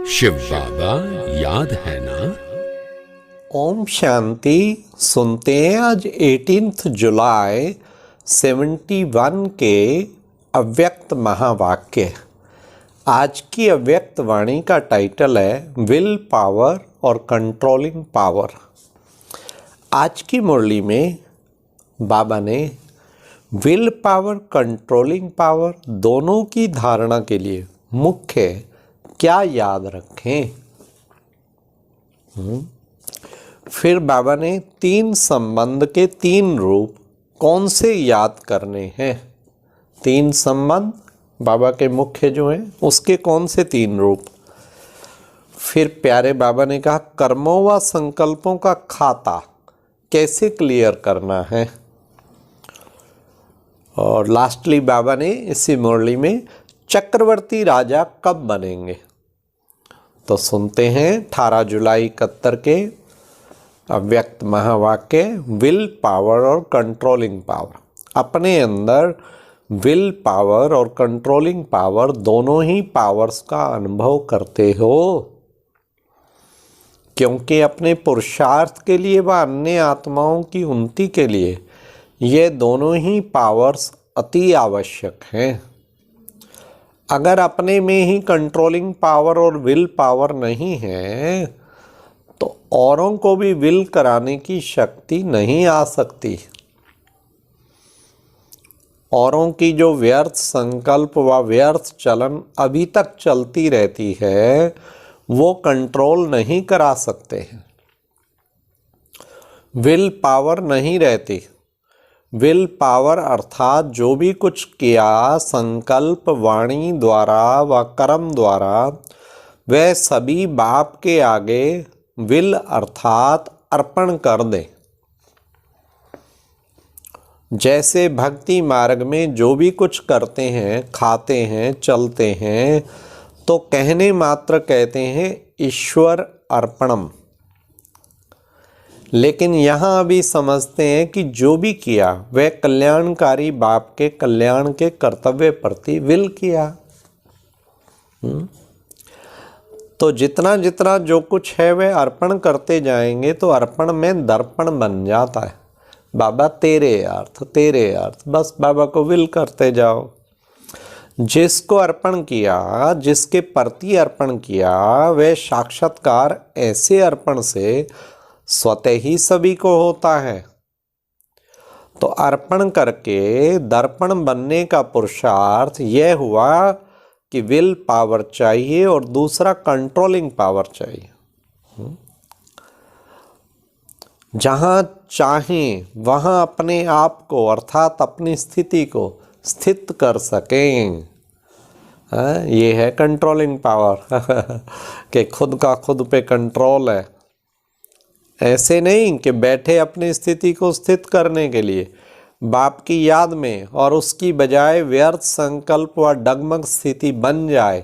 शिव बाबा याद है ना। ओम शांति। सुनते हैं आज 18 जुलाई 71 के अव्यक्त महावाक्य। आज की अव्यक्त वाणी का टाइटल है विल पावर और कंट्रोलिंग पावर। आज की मुरली में बाबा ने विल पावर कंट्रोलिंग पावर दोनों की धारणा के लिए मुख्य क्या याद रखें। फिर बाबा ने तीन संबंध के तीन रूप कौन से याद करने हैं। तीन संबंध बाबा के मुख्य जो हैं उसके कौन से तीन रूप। फिर प्यारे बाबा ने कहा कर्मों व संकल्पों का खाता कैसे क्लियर करना है। और लास्टली बाबा ने इसी मुरली में चक्रवर्ती राजा कब बनेंगे। तो सुनते हैं 18 जुलाई 71 के अव्यक्त महावाक्य विल पावर और कंट्रोलिंग पावर। अपने अंदर विल पावर और कंट्रोलिंग पावर दोनों ही पावर्स का अनुभव करते हो, क्योंकि अपने पुरुषार्थ के लिए व अन्य आत्माओं की उन्नति के लिए ये दोनों ही पावर्स अति आवश्यक हैं। अगर अपने में ही कंट्रोलिंग पावर और विल पावर नहीं है तो औरों को भी विल कराने की शक्ति नहीं आ सकती। औरों की जो व्यर्थ संकल्प व व्यर्थ चलन अभी तक चलती रहती है वो कंट्रोल नहीं करा सकते हैं। विल पावर नहीं रहती। विल पावर अर्थात जो भी कुछ किया संकल्प वाणी द्वारा व कर्म द्वारा वह सभी बाप के आगे विल अर्थात अर्पण कर दे। जैसे भक्ति मार्ग में जो भी कुछ करते हैं, खाते हैं, चलते हैं, तो कहने मात्र कहते हैं ईश्वर अर्पणम। लेकिन यहाँ अभी समझते हैं कि जो भी किया वह कल्याणकारी बाप के कल्याण के कर्तव्य प्रति विल किया। तो जितना जितना जो कुछ है वह अर्पण करते जाएंगे तो अर्पण में दर्पण बन जाता है। बाबा तेरे अर्थ बस बाबा को विल करते जाओ। जिसको अर्पण किया, जिसके प्रति अर्पण किया वह साक्षात्कार ऐसे अर्पण से स्वतः ही सभी को होता है। तो अर्पण करके दर्पण बनने का पुरुषार्थ यह हुआ कि विल पावर चाहिए और दूसरा कंट्रोलिंग पावर चाहिए। जहाँ चाहें वहाँ अपने आप को अर्थात अपनी स्थिति को स्थित कर सकें। ये है कंट्रोलिंग पावर कि खुद का खुद पे कंट्रोल है। ऐसे नहीं कि बैठे अपनी स्थिति को स्थित करने के लिए बाप की याद में और उसकी बजाय व्यर्थ संकल्प व डगमग स्थिति बन जाए।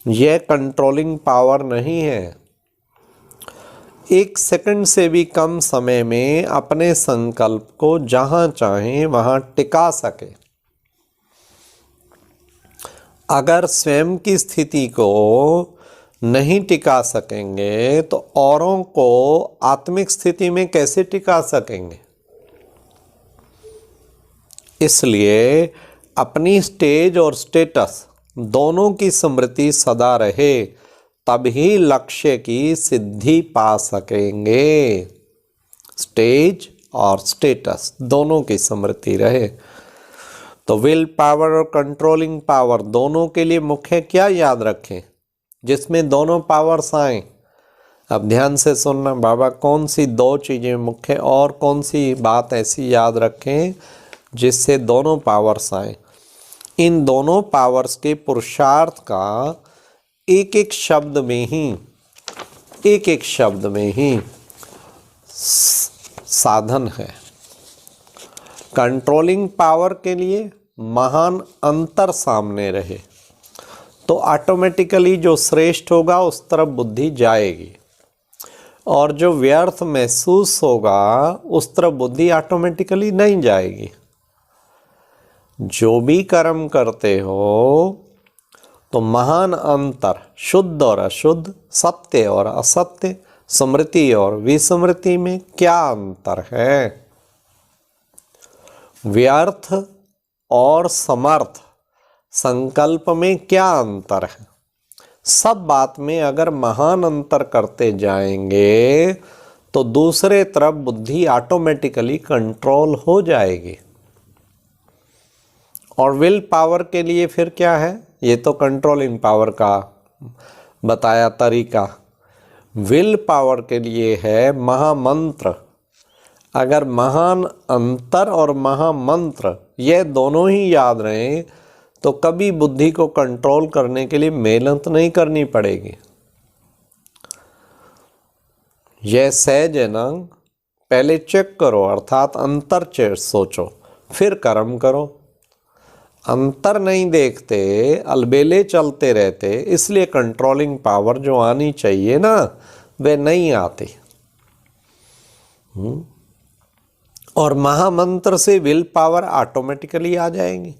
यह कंट्रोलिंग पावर नहीं है। एक सेकंड से भी कम समय में अपने संकल्प को जहां चाहें वहां टिका सके। अगर स्वयं की स्थिति को नहीं टिका सकेंगे तो औरों को आत्मिक स्थिति में कैसे टिका सकेंगे। इसलिए अपनी स्टेज और स्टेटस दोनों की स्मृति सदा रहे, तभी लक्ष्य की सिद्धि पा सकेंगे। स्टेज और स्टेटस दोनों की स्मृति रहे। तो विल पावर और कंट्रोलिंग पावर दोनों के लिए मुख्य क्या याद रखें जिसमें दोनों पावर्स आए। अब ध्यान से सुनना बाबा कौन सी दो चीज़ें मुख्य और कौन सी बात ऐसी याद रखें जिससे दोनों पावर्स आए। इन दोनों पावर्स के पुरुषार्थ का एक एक शब्द में ही साधन है। कंट्रोलिंग पावर के लिए महान अंतर सामने रहे तो ऑटोमेटिकली जो श्रेष्ठ होगा उस तरफ बुद्धि जाएगी, और जो व्यर्थ महसूस होगा उस तरफ बुद्धि ऑटोमेटिकली नहीं जाएगी। जो भी कर्म करते हो तो महान अंतर, शुद्ध और अशुद्ध, सत्य और असत्य, स्मृति और विस्मृति में क्या अंतर है? व्यर्थ और समर्थ, संकल्प में क्या अंतर है? सब बात में अगर महान अंतर करते जाएंगे तो दूसरे तरफ बुद्धि ऑटोमेटिकली कंट्रोल हो जाएगी। और विल पावर के लिए फिर क्या है? ये तो कंट्रोलिंग पावर का बताया तरीका। विल पावर के लिए है महामंत्र। अगर महान अंतर और महामंत्र ये दोनों ही याद रहें तो कभी बुद्धि को कंट्रोल करने के लिए मेहनत नहीं करनी पड़ेगी। यह सहज है ना? पहले चेक करो, अर्थात अंतर सोचो, फिर कर्म करो। अंतर नहीं देखते, अलबेले चलते रहते, इसलिए कंट्रोलिंग पावर जो आनी चाहिए ना वे नहीं आती। और महामंत्र से विल पावर ऑटोमेटिकली आ जाएगी,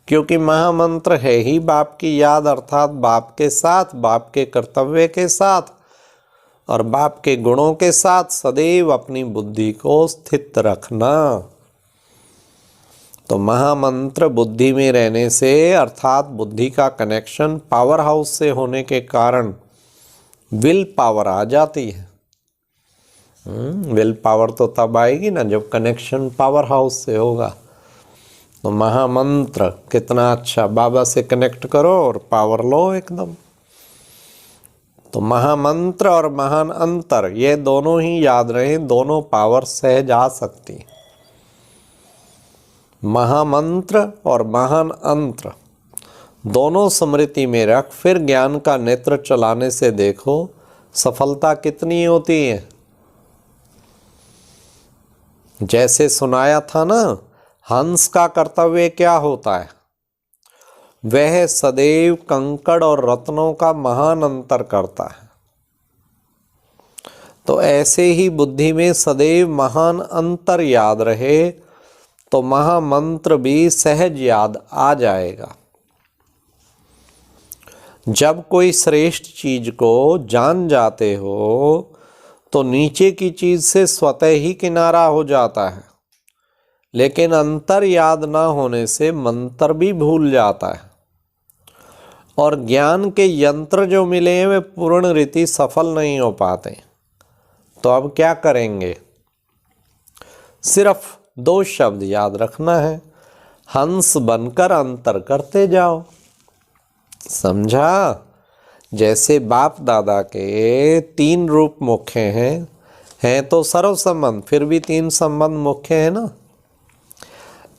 क्योंकि महामंत्र है ही बाप की याद, अर्थात बाप के साथ, बाप के कर्तव्य के साथ और बाप के गुणों के साथ सदैव अपनी बुद्धि को स्थित रखना। तो महामंत्र बुद्धि में रहने से, अर्थात बुद्धि का कनेक्शन पावर हाउस से होने के कारण विल पावर आ जाती है। विल पावर तो तब आएगी ना जब कनेक्शन पावर हाउस से होगा। तो महामंत्र कितना अच्छा, बाबा से कनेक्ट करो और पावर लो एकदम। तो महामंत्र और महान अंतर ये दोनों ही याद रहें, दोनों पावर सहज आ सकती है। महामंत्र और महान अंतर दोनों स्मृति में रख, फिर ज्ञान का नेत्र चलाने से देखो सफलता कितनी होती है। जैसे सुनाया था ना, हंस का कर्तव्य क्या होता है? वह सदैव कंकड़ और रत्नों का महान अंतर करता है। तो ऐसे ही बुद्धि में सदैव महान अंतर याद रहे तो महामंत्र भी सहज याद आ जाएगा। जब कोई श्रेष्ठ चीज को जान जाते हो तो नीचे की चीज से स्वतः ही किनारा हो जाता है, लेकिन अंतर याद ना होने से मंत्र भी भूल जाता है और ज्ञान के यंत्र जो मिले हैं वे पूर्ण रीति सफल नहीं हो पाते। तो अब क्या करेंगे? सिर्फ 2 शब्द याद रखना है, हंस बनकर अंतर करते जाओ। समझा? जैसे बाप दादा के 3 रूप मुख्य हैं तो सर्व संबंध, फिर भी 3 संबंध मुख्य है ना।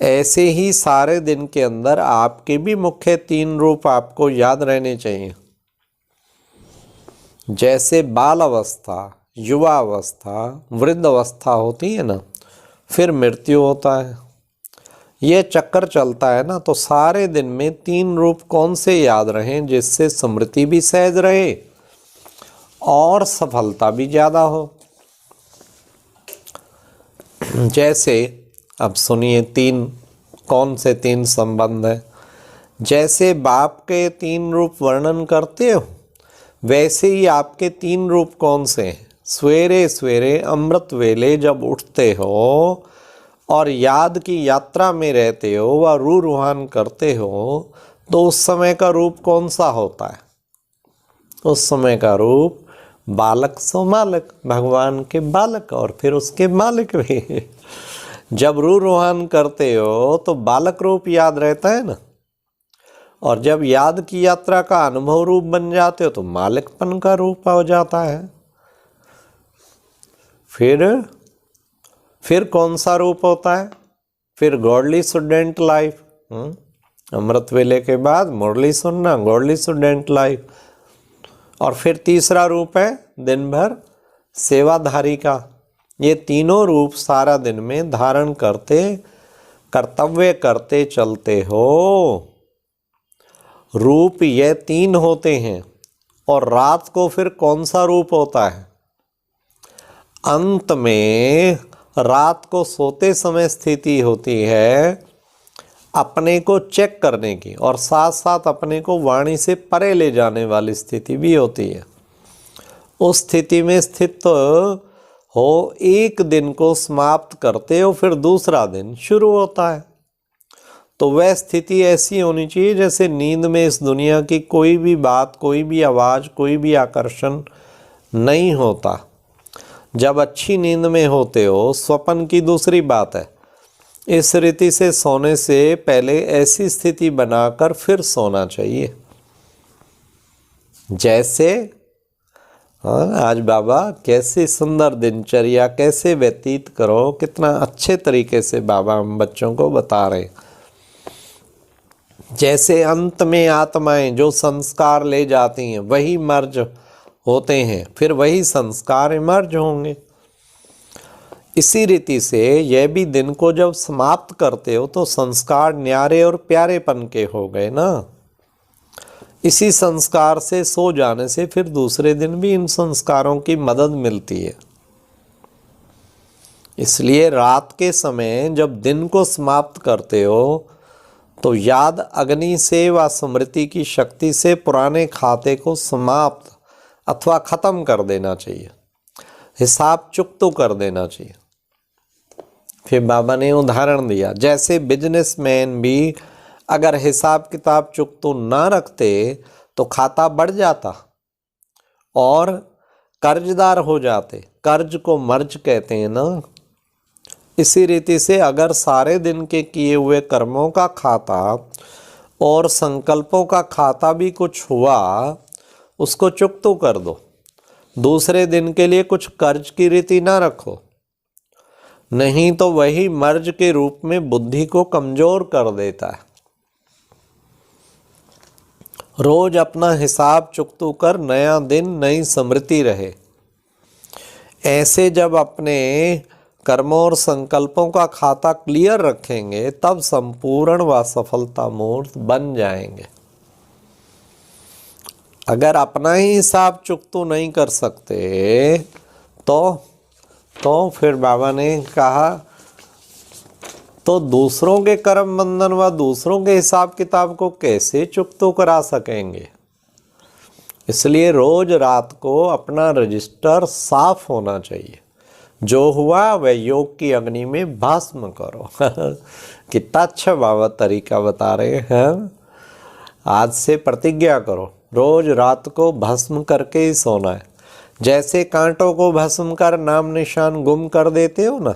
ऐसे ही सारे दिन के अंदर आपके भी मुख्य 3 रूप आपको याद रहने चाहिए। जैसे बाल अवस्था, युवा अवस्था, वृद्ध अवस्था होती है ना, फिर मृत्यु होता है। ये चक्कर चलता है ना, तो सारे दिन में 3 रूप कौन से याद रहें जिससे स्मृति भी सहज रहे और सफलता भी ज़्यादा हो। जैसे अब सुनिए 3 कौन से 3 संबंध है। जैसे बाप के 3 रूप वर्णन करते हो, वैसे ही आपके 3 रूप कौन से हैं? सवेरे सवेरे अमृत वेले जब उठते हो और याद की यात्रा में रहते हो व रूह रूहान करते हो, तो उस समय का रूप कौन सा होता है? उस समय का रूप बालक सो मालक, भगवान के बालक और फिर उसके मालिक भी। जब रूह रूहान करते हो तो बालक रूप याद रहता है ना, और जब याद की यात्रा का अनुभव रूप बन जाते हो तो मालिकपन का रूप हो जाता है। फिर कौन सा रूप होता है? फिर गॉडली स्टूडेंट लाइफ। अमृत वेले के बाद मुरली सुनना, गॉडली स्टूडेंट लाइफ। और फिर तीसरा रूप है दिन भर सेवाधारी का। ये तीनों रूप सारा दिन में धारण करते, कर्तव्य करते चलते हो। रूप ये 3 होते हैं। और रात को फिर कौन सा रूप होता है? अंत में रात को सोते समय स्थिति होती है, अपने को चेक करने की और साथ साथ अपने को वाणी से परे ले जाने वाली स्थिति भी होती है। उस स्थिति में स्थित हो, एक दिन को समाप्त करते हो फिर दूसरा दिन शुरू होता है। तो वह स्थिति ऐसी होनी चाहिए जैसे नींद में इस दुनिया की कोई भी बात, कोई भी आवाज़, कोई भी आकर्षण नहीं होता। जब अच्छी नींद में होते हो, स्वप्न की दूसरी बात है। इस रीति से सोने से पहले ऐसी स्थिति बनाकर फिर सोना चाहिए जैसे आज बाबा कैसी सुंदर दिनचर्या कैसे व्यतीत करो, कितना अच्छे तरीके से बाबा हम बच्चों को बता रहे हैं। जैसे अंत में आत्माएं जो संस्कार ले जाती हैं वही मर्ज होते हैं, फिर वही संस्कार इमर्ज होंगे। इसी रीति से यह भी दिन को जब समाप्त करते हो तो संस्कार न्यारे और प्यारेपन के हो गए ना। इसी संस्कार से सो जाने से फिर दूसरे दिन भी इन संस्कारों की मदद मिलती है। इसलिए रात के समय जब दिन को समाप्त करते हो तो याद अग्नि से व स्मृति की शक्ति से पुराने खाते को समाप्त अथवा खत्म कर देना चाहिए, हिसाब चुकतो कर देना चाहिए। फिर बाबा ने उदाहरण दिया, जैसे बिजनेसमैन भी अगर हिसाब किताब चुकतो ना रखते तो खाता बढ़ जाता और कर्जदार हो जाते। कर्ज को मर्ज कहते हैं ना। इसी रीति से अगर सारे दिन के किए हुए कर्मों का खाता और संकल्पों का खाता भी कुछ हुआ, उसको चुकतो कर दो। दूसरे दिन के लिए कुछ कर्ज की रीति ना रखो, नहीं तो वही मर्ज के रूप में बुद्धि को कमजोर कर देता है। रोज अपना हिसाब चुकतो कर नया दिन नई स्मृति रहे। ऐसे जब अपने कर्मों और संकल्पों का खाता क्लियर रखेंगे तब संपूर्ण व सफलता मूर्त बन जाएंगे। अगर अपना ही हिसाब चुकतो नहीं कर सकते तो फिर बाबा ने कहा तो दूसरों के कर्म बंधन व दूसरों के हिसाब किताब को कैसे चुकतो करा सकेंगे। इसलिए रोज रात को अपना रजिस्टर साफ होना चाहिए। जो हुआ वह योग की अग्नि में भस्म करो। कितना अच्छा बाबा तरीका बता रहे हैं। आज से प्रतिज्ञा करो, रोज रात को भस्म करके ही सोना है। जैसे कांटों को भस्म कर नाम निशान गुम कर देते हो ना,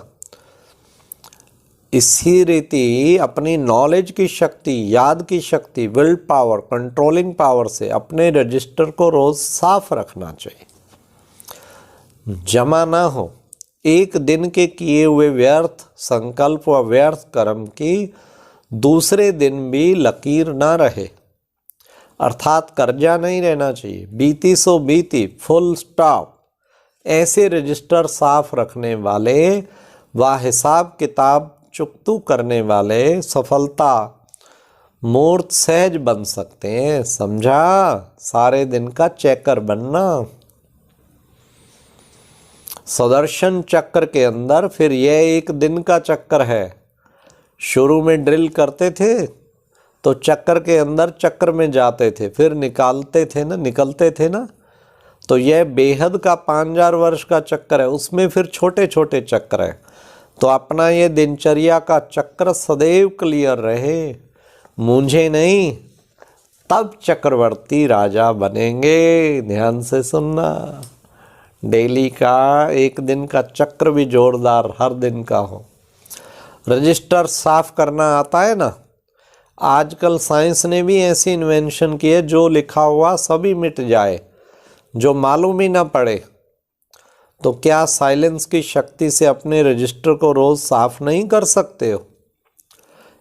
इसी रीति अपनी नॉलेज की शक्ति, याद की शक्ति, विल पावर, कंट्रोलिंग पावर से अपने रजिस्टर को रोज साफ रखना चाहिए, जमा ना हो। एक दिन के किए हुए व्यर्थ संकल्प व व्यर्थ कर्म की दूसरे दिन भी लकीर ना रहे, अर्थात कर्जा नहीं रहना चाहिए। बीती सो बीती, फुल स्टॉप। ऐसे रजिस्टर साफ रखने वाले व हिसाब किताब चुकतो करने वाले सफलता मूर्त सहज बन सकते हैं। समझा? सारे दिन का चेकर बनना। सुदर्शन चक्र के अंदर फिर यह एक दिन का चक्कर है। शुरू में ड्रिल करते थे तो चक्कर के अंदर चक्र में जाते थे, फिर निकलते थे ना। तो यह बेहद का 5000 वर्ष का चक्कर है, उसमें फिर छोटे छोटे चक्र है। तो अपना ये दिनचर्या का चक्र सदैव क्लियर रहे, मूंझे नहीं, तब चक्रवर्ती राजा बनेंगे। ध्यान से सुनना। डेली का एक दिन का चक्र भी जोरदार हर दिन का हो। रजिस्टर साफ करना आता है ना। आजकल साइंस ने भी ऐसी इन्वेंशन की है जो लिखा हुआ सभी मिट जाए, जो मालूम ही ना पड़े। तो क्या साइलेंस की शक्ति से अपने रजिस्टर को रोज साफ नहीं कर सकते हो?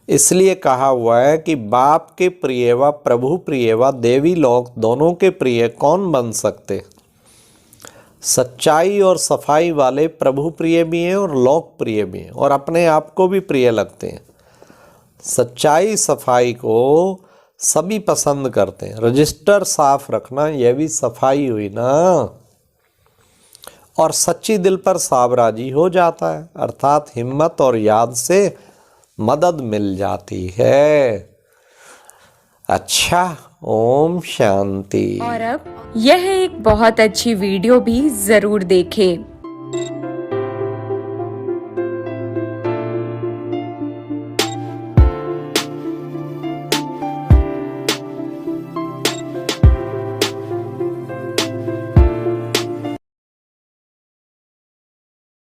इसलिए कहा हुआ है कि बाप के प्रिय व प्रभु प्रिय व देवी लोक दोनों के प्रिय कौन बन सकते? सच्चाई और सफाई वाले प्रभु प्रिय भी हैं और लोक प्रिय भी हैं, और अपने आप को भी प्रिय लगते हैं। सच्चाई सफाई को सभी पसंद करते हैं। रजिस्टर साफ रखना यह भी सफाई हुई ना। और सच्ची दिल पर साबराजी हो जाता है, अर्थात हिम्मत और याद से मदद मिल जाती है। अच्छा, ओम शांति। और अब यह एक बहुत अच्छी वीडियो भी जरूर देखें।